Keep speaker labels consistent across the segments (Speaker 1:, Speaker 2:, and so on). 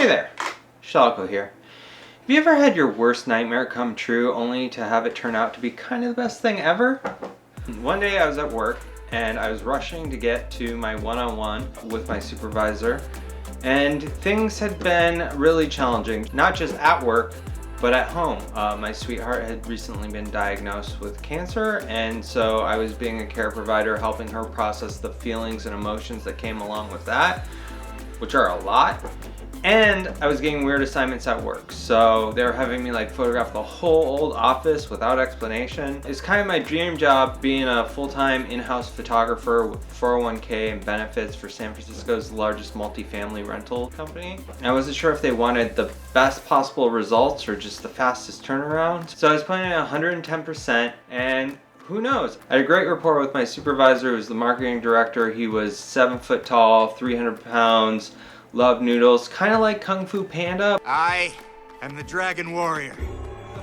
Speaker 1: Hey there, Shalko here. Have you ever had your worst nightmare come true only to have it turn out to be kind of the best thing ever? One day I was at work and I was rushing to get to my one-on-one with my supervisor, and things had been really challenging, not just at work, but at home. My sweetheart had recently been diagnosed with cancer, and so I was being a care provider, helping her process the feelings and emotions that came along with that, which are a lot. And I was getting weird assignments at work. So they were having me like photograph the whole old office without explanation. It's kind of my dream job, being a full-time in-house photographer with 401k and benefits for San Francisco's largest multifamily rental company. I wasn't sure if they wanted the best possible results or just the fastest turnaround. So I was putting in 110%, and who knows? I had a great rapport with my supervisor, who was the marketing director. He was 7 foot tall, 300 pounds, loved noodles, kind of like Kung Fu Panda.
Speaker 2: I am the Dragon Warrior.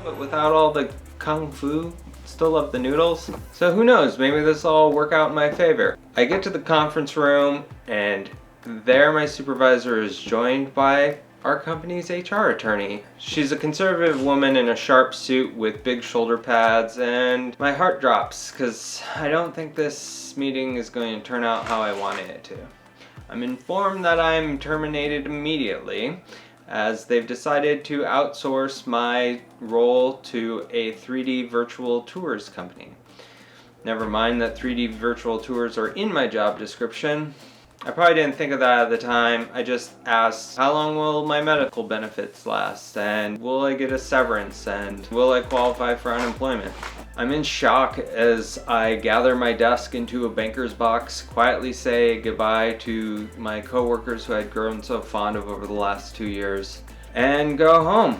Speaker 1: But without all the Kung Fu, still love the noodles. So who knows, maybe this will all work out in my favor. I get to the conference room, and there my supervisor is joined by our company's HR attorney. She's a conservative woman in a sharp suit with big shoulder pads, and my heart drops because I don't think this meeting is going to turn out how I wanted it to. I'm informed that I'm terminated immediately, as they've decided to outsource my role to a 3D virtual tours company. Never mind that 3D virtual tours are in my job description. I probably didn't think of that at the time. I just asked, how long will my medical benefits last? And will I get a severance? And will I qualify for unemployment? I'm in shock as I gather my desk into a banker's box, quietly say goodbye to my coworkers who I'd grown so fond of over the last 2 years, and go home.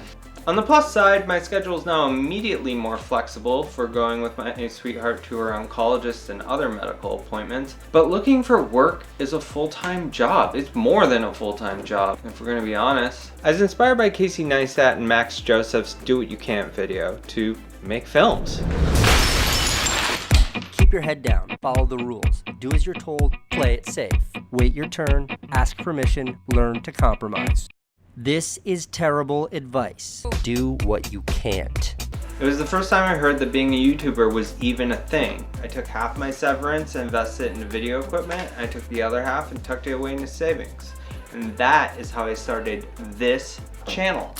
Speaker 1: On the plus side, my schedule is now immediately more flexible for going with my sweetheart to her oncologist and other medical appointments. But looking for work is a full-time job. It's more than a full-time job, if we're gonna be honest. I was inspired by Casey Neistat and Max Joseph's Do What You Can't video to make films.
Speaker 3: Keep your head down, follow the rules, do as you're told, play it safe. Wait your turn, ask permission, learn to compromise. This is terrible advice. Do what you can't.
Speaker 1: It was the first time I heard that being a YouTuber was even a thing. I took half my severance and invested it into video equipment. I took the other half and tucked it away into savings. And that is how I started this channel.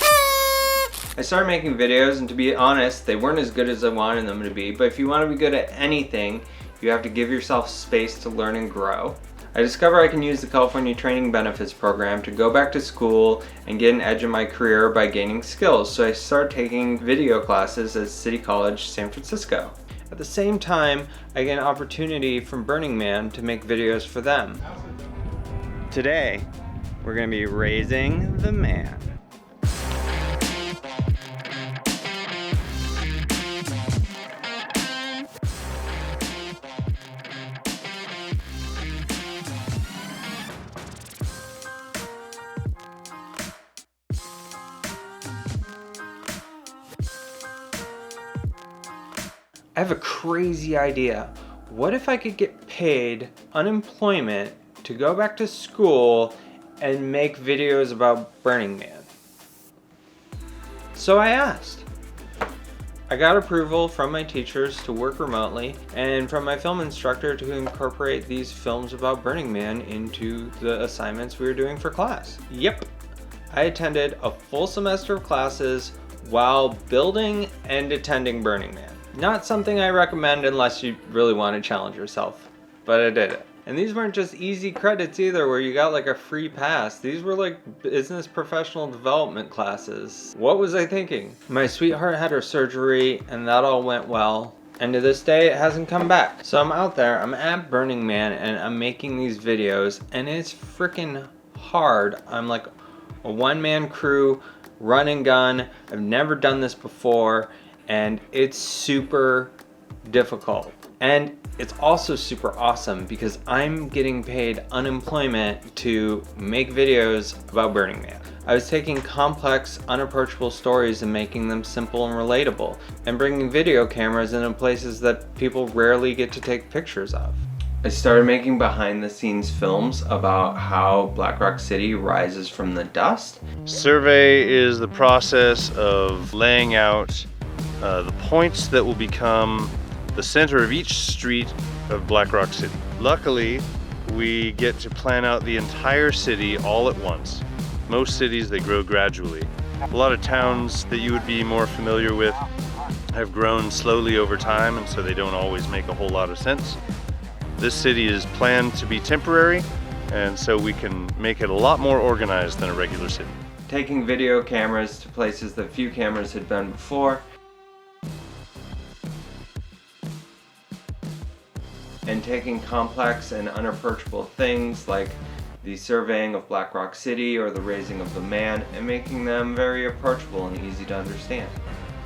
Speaker 1: I started making videos, and to be honest, they weren't as good as I wanted them to be, but if you want to be good at anything, you have to give yourself space to learn and grow. I discovered I can use the California Training Benefits Program to go back to school and get an edge in my career by gaining skills, so I started taking video classes at City College, San Francisco. At the same time, I get an opportunity from Burning Man to make videos for them. Today, we're going to be raising the man. I have a crazy idea. What if I could get paid unemployment to go back to school and make videos about Burning Man? So I asked. I got approval from my teachers to work remotely and from my film instructor to incorporate these films about Burning Man into the assignments we were doing for class. Yep, I attended a full semester of classes while building and attending Burning Man. Not something I recommend unless you really want to challenge yourself, but I did it. And these weren't just easy credits either where you got like a free pass. These were like business professional development classes. What was I thinking? My sweetheart had her surgery and that all went well. And to this day, it hasn't come back. So I'm out there, I'm at Burning Man, and I'm making these videos, and it's freaking hard. I'm like a one-man crew, run and gun. I've never done this before. And it's super difficult. And it's also super awesome because I'm getting paid unemployment to make videos about Burning Man. I was taking complex, unapproachable stories and making them simple and relatable, and bringing video cameras into places that people rarely get to take pictures of. I started making behind the scenes films about how Black Rock City rises from the dust.
Speaker 4: Survey is the process of laying out the points that will become the center of each street of Black Rock City. Luckily, we get to plan out the entire city all at once. Most cities, they grow gradually. A lot of towns that you would be more familiar with have grown slowly over time, and so they don't always make a whole lot of sense. This city is planned to be temporary, and so we can make it a lot more organized than a regular city.
Speaker 1: Taking video cameras to places that few cameras had been before, and taking complex and unapproachable things like the surveying of Black Rock City or the raising of the man, and making them very approachable and easy to understand.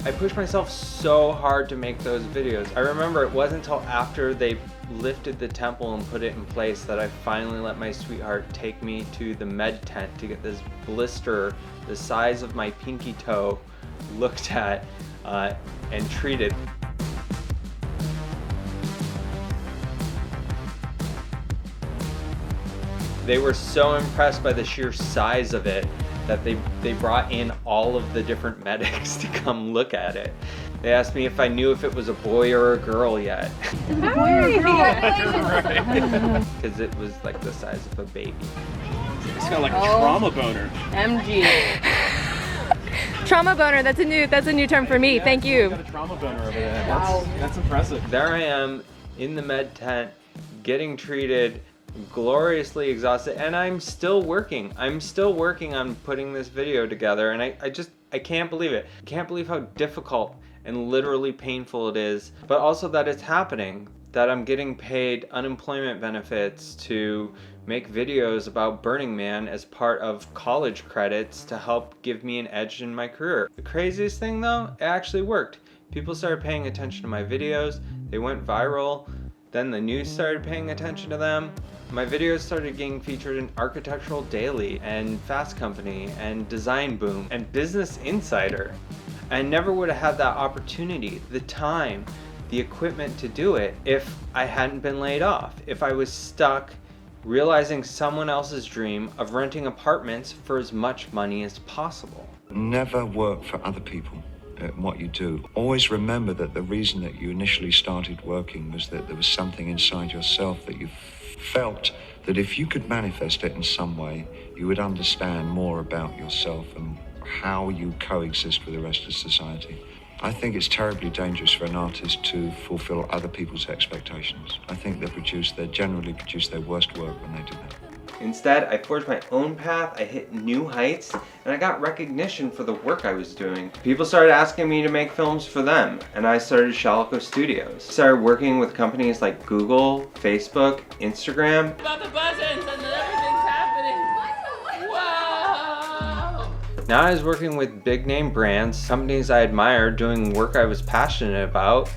Speaker 1: I pushed myself so hard to make those videos. I remember it wasn't until after they lifted the temple and put it in place that I finally let my sweetheart take me to the med tent to get this blister the size of my pinky toe looked at and treated. They were so impressed by the sheer size of it that they brought in all of the different medics to come look at it. They asked me if I knew if it was a boy or a girl yet. Because it was like the size of a baby.
Speaker 5: It's got like a trauma boner.
Speaker 6: MG. Trauma boner, that's a new term for me.
Speaker 5: Yeah,
Speaker 6: thank you.
Speaker 5: Got a trauma boner over there.
Speaker 6: Wow.
Speaker 5: That's impressive.
Speaker 1: There I am in the med tent, getting treated, gloriously exhausted, and I'm still working. I'm still working on putting this video together, and I can't believe it. I can't believe how difficult and literally painful it is, but also that it's happening, that I'm getting paid unemployment benefits to make videos about Burning Man as part of college credits to help give me an edge in my career. The craziest thing though, it actually worked. People started paying attention to my videos, they went viral, then the news started paying attention to them. My videos started getting featured in Architectural Daily and Fast Company and Design Boom and Business Insider. I never would have had that opportunity, the time, the equipment to do it if I hadn't been laid off, if I was stuck realizing someone else's dream of renting apartments for as much money as possible.
Speaker 7: Never work for other people at what you do. Always remember that the reason that you initially started working was that there was something inside yourself that you felt that if you could manifest it in some way, you would understand more about yourself and how you coexist with the rest of society. I think it's terribly dangerous for an artist to fulfill other people's expectations. I think they generally produce their worst work when they do that.
Speaker 1: Instead, I forged my own path, I hit new heights, and I got recognition for the work I was doing. People started asking me to make films for them, and I started Shalco Studios. Started working with companies like Google, Facebook, Instagram.
Speaker 8: About the buttons and everything's happening. Wow!
Speaker 1: Now I was working with big name brands, companies I admired, doing work I was passionate about.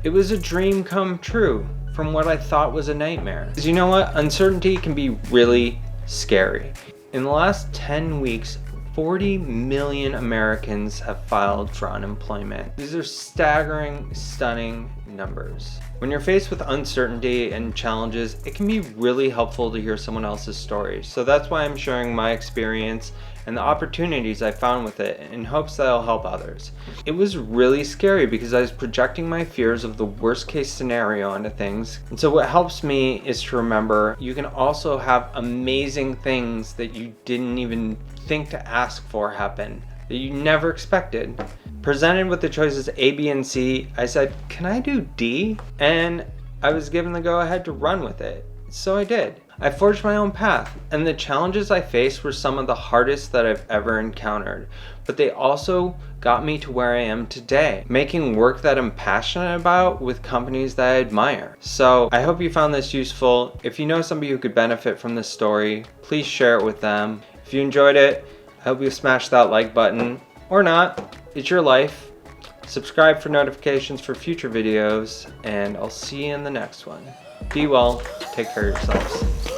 Speaker 1: It was a dream come true from what I thought was a nightmare. Because you know what? Uncertainty can be really scary. In the last 10 weeks, 40 million Americans have filed for unemployment. These are staggering, stunning numbers. When you're faced with uncertainty and challenges, it can be really helpful to hear someone else's story. So that's why I'm sharing my experience and the opportunities I found with it in hopes that it'll help others. It was really scary because I was projecting my fears of the worst case scenario onto things. And so what helps me is to remember you can also have amazing things that you didn't even think to ask for happen, that you never expected. Presented with the choices A, B, and C, I said, can I do D? And I was given the go ahead to run with it. So I did. I forged my own path, and the challenges I faced were some of the hardest that I've ever encountered, but they also got me to where I am today, making work that I'm passionate about with companies that I admire. So I hope you found this useful. If you know somebody who could benefit from this story, please share it with them. If you enjoyed it, I hope you smash that like button, or not, it's your life. Subscribe for notifications for future videos, and I'll see you in the next one. Be well, take care of yourselves.